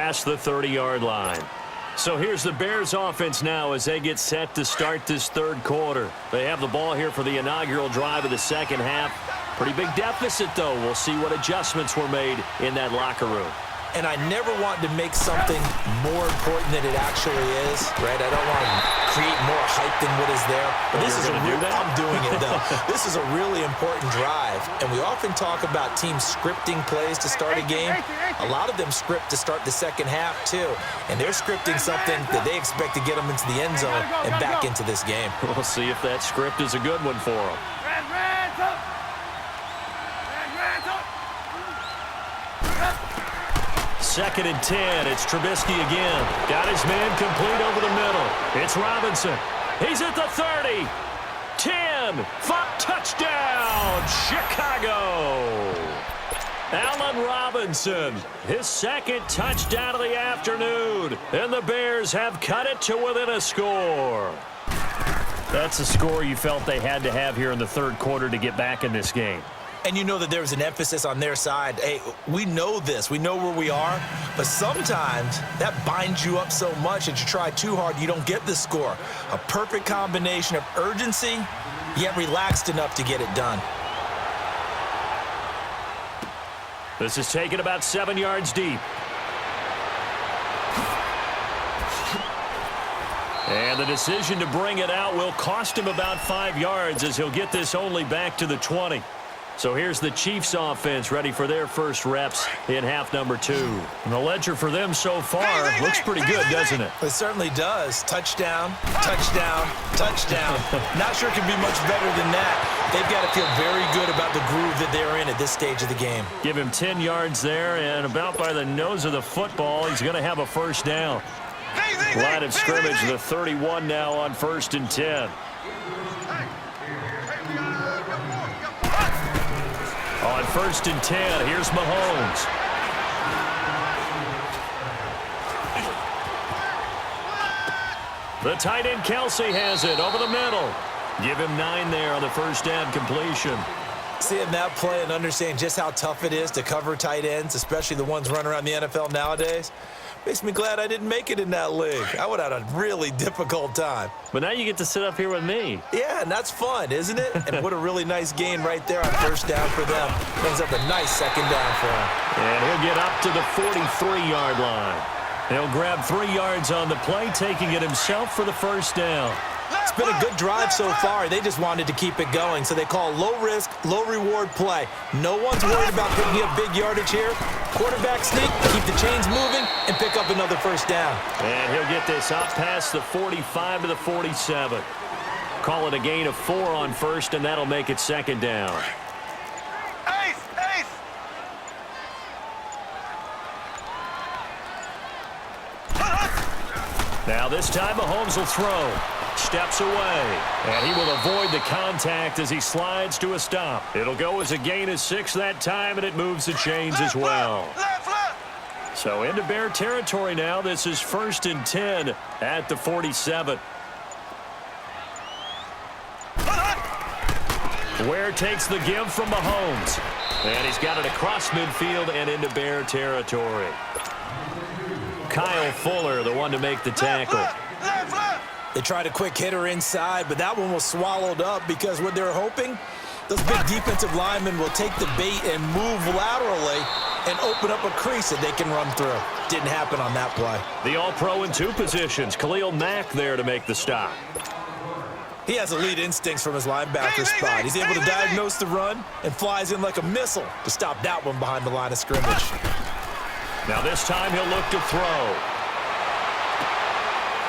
past the 30-yard line. So here's the Bears offense now as they get set to start this third quarter. They have the ball here for the inaugural drive of the second half. Pretty big deficit, though. We'll see what adjustments were made in that locker room. And I never want to make something more important than it actually is, right? I don't want to create more hype than what is there. But this is I'm doing it, though. This is a really important drive. And we often talk about teams scripting plays to start a game. A lot of them script to start the second half, too. And they're scripting something that they expect to get them into the end zone and back into this game. We'll see if that script is a good one for them. Second and 10. It's Trubisky again. Got his man complete over the middle. It's Robinson. He's at the 30. 10. 5. Touchdown, Chicago. Allen Robinson, his second touchdown of the afternoon. And the Bears have cut it to within a score. That's a score you felt they had to have here in the third quarter to get back in this game. And you know that there was an emphasis on their side. Hey, we know this. We know where we are. But sometimes that binds you up so much that you try too hard, you don't get the score. A perfect combination of urgency, yet relaxed enough to get it done. This is taken about 7 yards deep. And the decision to bring it out will cost him about 5 yards as he'll get this only back to the 20. So here's the Chiefs offense ready for their first reps in half number 2. And the ledger for them so far looks pretty good, doesn't it? It certainly does. Touchdown, touchdown, touchdown. Not sure it can be much better than that. They've got to feel very good about the groove that they're in at this stage of the game. Give him 10 yards there, and about by the nose of the football, he's going to have a first down. Line of scrimmage, the 31 now on 1st and 10. On 1st and 10, here's Mahomes. The tight end Kelsey has it over the middle. Give him 9 there on the first down completion. Seeing that play and understanding just how tough it is to cover tight ends, especially the ones running around the NFL nowadays, makes me glad I didn't make it in that league. I would have had a really difficult time. But now you get to sit up here with me. Yeah, and that's fun, isn't it? And what a really nice gain right there on first down for them. Brings up a nice second down for him. And he'll get up to the 43-yard line. He'll grab 3 yards on the play, taking it himself for the first down. It's been a good drive so far. They just wanted to keep it going, so they call low-risk, low-reward play. No one's worried about picking up big yardage here. Quarterback sneak, keep the chains moving, and pick up another first down. And he'll get this up past the 45 to the 47. Call it a gain of 4 on first, and that'll make it second down. Now this time Mahomes will throw. Steps away. And he will avoid the contact as he slides to a stop. It'll go as a gain of 6 that time, and it moves the chains as well. So into Bear territory now. This is 1st and 10 at the 47. Ware takes the give from Mahomes. And he's got it across midfield and into Bear territory. Kyle Fuller, the one to make the tackle. They tried a quick hitter inside, but that one was swallowed up because what they're hoping, those big defensive linemen will take the bait and move laterally and open up a crease that they can run through. Didn't happen on that play. The All-Pro in 2 positions. Khalil Mack there to make the stop. He has elite instincts from his linebacker spot. He's able to diagnose the run and flies in like a missile to stop that one behind the line of scrimmage. Now this time he'll look to throw.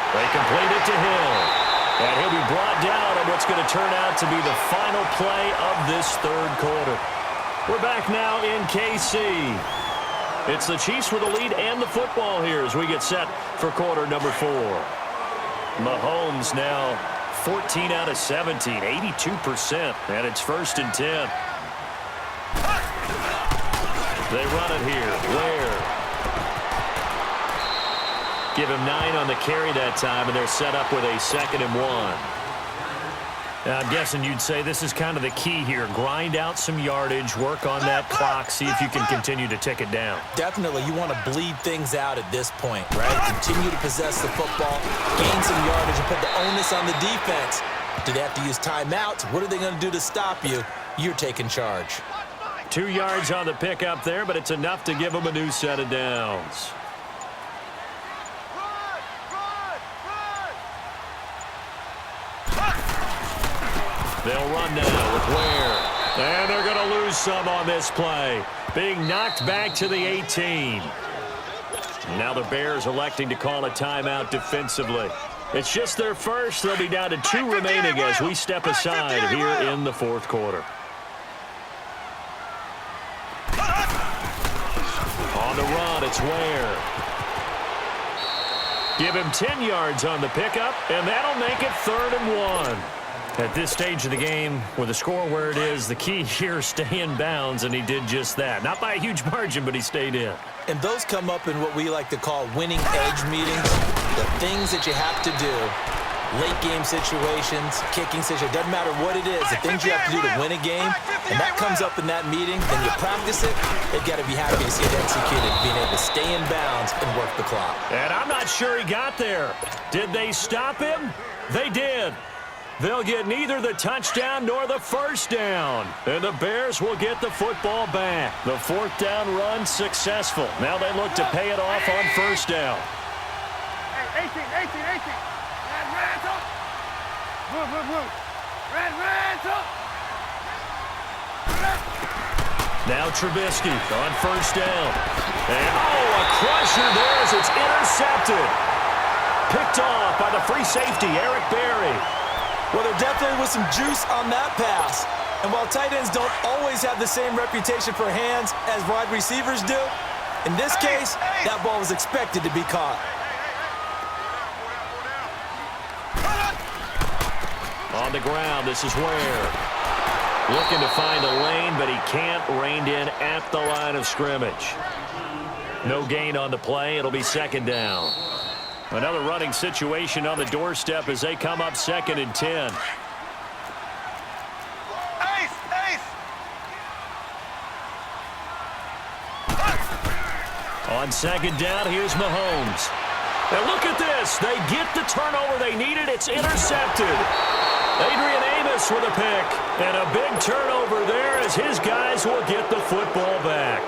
They complete it to Hill. And he'll be brought down on what's going to turn out to be the final play of this third quarter. We're back now in KC. It's the Chiefs with the lead and the football here as we get set for quarter number 4. Mahomes now 14 out of 17, 82%. And it's 1st and 10. They run it here. Ware. Give him 9 on the carry that time, and they're set up with a 2nd and 1. I'm guessing you'd say this is kind of the key here. Grind out some yardage, work on that clock, see if you can continue to tick it down. Definitely, you want to bleed things out at this point, right? Continue to possess the football, gain some yardage, and put the onus on the defense. Do they have to use timeouts? What are they going to do to stop you? You're taking charge. 2 yards on the pickup there, but it's enough to give them a new set of downs. They'll run now with Ware. And they're going to lose some on this play. Being knocked back to the 18. Now the Bears electing to call a timeout defensively. It's just their first. They'll be down to 2 remaining as we step aside here in the fourth quarter. On the run, it's Ware. Give him 10 yards on the pickup, and that'll make it 3rd and 1. At this stage of the game, with the score where it is, the key here is stay in bounds, and he did just that. Not by a huge margin, but he stayed in. And those come up in what we like to call winning edge meetings. The things that you have to do, late game situations, kicking situations, doesn't matter what it is, the things you have to do to win a game, and that comes up in that meeting, then you practice it, they've got to be happy to see it executed, being able to stay in bounds and work the clock. And I'm not sure he got there. Did they stop him? They did. They'll get neither the touchdown nor the first down. And the Bears will get the football back. The 4th down run successful. Now they look to pay it off on first down. 18. Red Ransom. Move. Red Ransom. Now Trubisky on first down. And, a crusher there as it's intercepted. Picked off by the free safety, Eric Berry. Well, there definitely was some juice on that pass. And while tight ends don't always have the same reputation for hands as wide receivers do, in this case, that ball was expected to be caught. On the ground, this is Ware. Looking to find a lane, but he can't. Reined in at the line of scrimmage. No gain on the play. It'll be 2nd down. Another running situation on the doorstep as they come up 2nd and 10. On 2nd down, here's Mahomes. And look at this. They get the turnover they needed. It's intercepted. Adrian Amos with a pick. And a big turnover there as his guys will get the football back.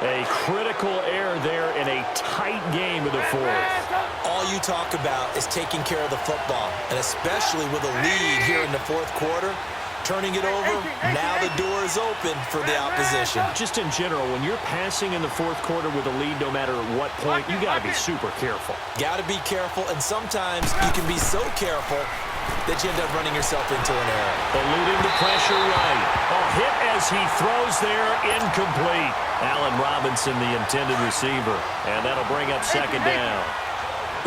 A critical error there in a tight game of the 4th. All you talk about is taking care of the football, and especially with a lead here in the 4th quarter, turning it over, now the door is open for the opposition. Just in general, when you're passing in the 4th quarter with a lead, no matter at what point, you got to be super careful. Got to be careful, and sometimes you can be so careful that you end up running yourself into an error. Eluding the pressure right. A hit as he throws there, incomplete. Allen Robinson, the intended receiver, and that'll bring up 2nd down.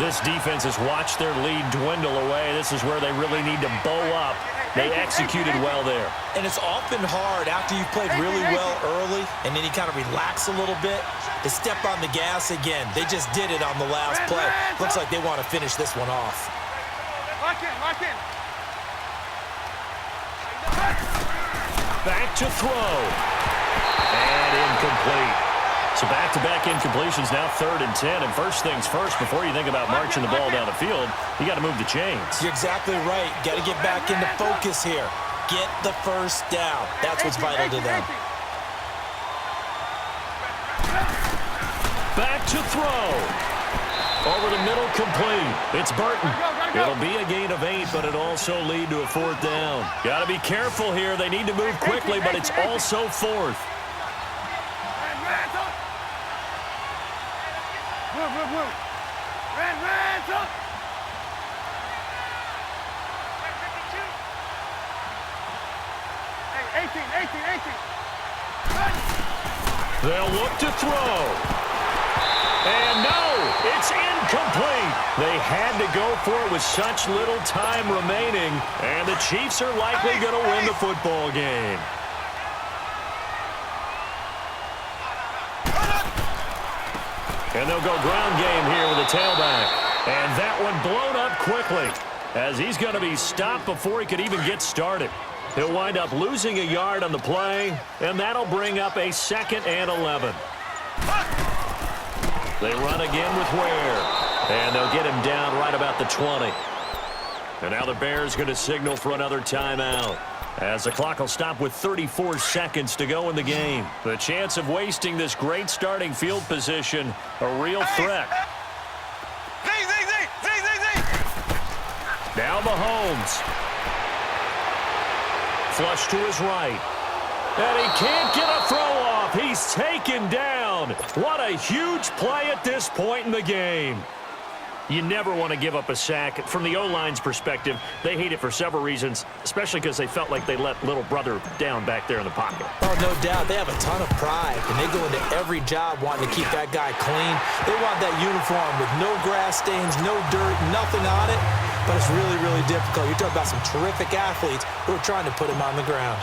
This defense has watched their lead dwindle away. This is where they really need to bow up. They executed well there. And it's often hard after you've played really well early and then you kind of relax a little bit to step on the gas again. They just did it on the last play. Looks like they want to finish this one off. Lock in. Back to throw. And incomplete. So back-to-back incompletions, now 3rd and 10. And first things first, before you think about marching the ball down the field, you got to move the chains. You're exactly right. Got to get back into focus here. Get the first down. That's what's vital to them. Back to throw. Over the middle, complete. It's Burton. It'll be a gain of 8, but it'll also lead to a 4th down. Got to be careful here. They need to move quickly, but it's also 4th. Move. Red Ransom. Hey, 18. They'll look to throw. And no, it's incomplete. They had to go for it with such little time remaining, and the Chiefs are likely going to win the football game. And they'll go ground game here with a tailback. And that one blown up quickly. as he's going to be stopped before he could even get started. He'll wind up losing a yard on the play, and that'll bring up a 2nd and 11. They run again with Ware, and they'll get him down right about the 20. And now the Bears going to signal for another timeout, as the clock will stop with 34 seconds to go in the game. The chance of wasting this great starting field position, a real threat. Now Mahomes. Flush to his right. And he can't get a throw off. He's taken down. What a huge play at this point in the game. You never want to give up a sack. From the O-line's perspective, they hate it for several reasons, especially because they felt like they let little brother down back there in the pocket. Oh, no doubt. They have a ton of pride, and they go into every job wanting to keep that guy clean. They want that uniform with no grass stains, no dirt, nothing on it. But it's really, really difficult. You're talking about some terrific athletes who are trying to put him on the ground.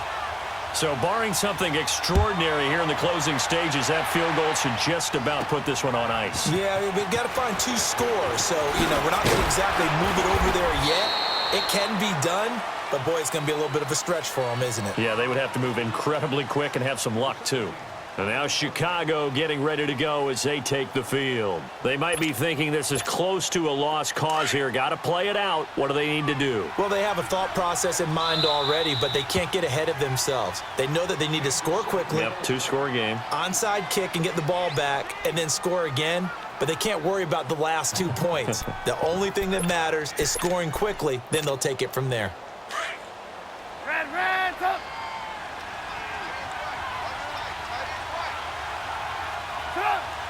So barring something extraordinary here in the closing stages, that field goal should just about put this one on ice. Yeah, we've got to find 2 scores. So, we're not going to exactly move it over there yet. It can be done, but, boy, it's going to be a little bit of a stretch for them, isn't it? Yeah, they would have to move incredibly quick and have some luck, too. And now Chicago getting ready to go as they take the field. They might be thinking this is close to a lost cause here. Got to play it out. What do they need to do? Well, they have a thought process in mind already, but they can't get ahead of themselves. They know that they need to score quickly. Yep, 2-score game. Onside kick and get the ball back and then score again. But they can't worry about the last 2 points. The only thing that matters is scoring quickly. Then they'll take it from there. Red, up.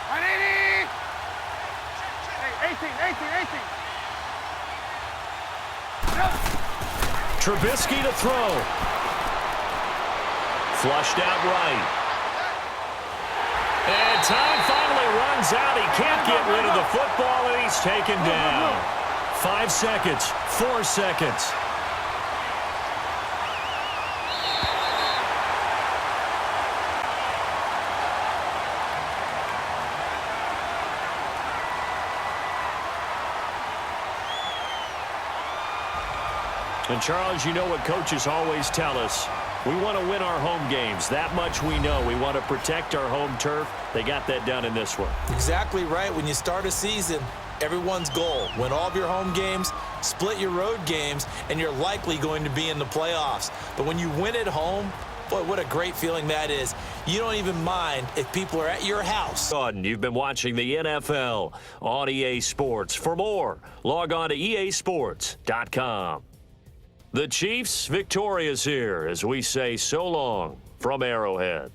180. Hey, 18. Trubisky to throw. Flushed out right. And time finally runs out. He can't get rid of the football, and he's taken down. 5 seconds, 4 seconds. And, Charles, you know what coaches always tell us. We want to win our home games. That much we know. We want to protect our home turf. They got that done in this one. Exactly right. When you start a season, everyone's goal, win all of your home games, split your road games, and you're likely going to be in the playoffs. But when you win at home, boy, what a great feeling that is. You don't even mind if people are at your house. You've been watching the NFL on EA Sports. For more, log on to easports.com. The Chiefs victorious here as we say so long from Arrowhead.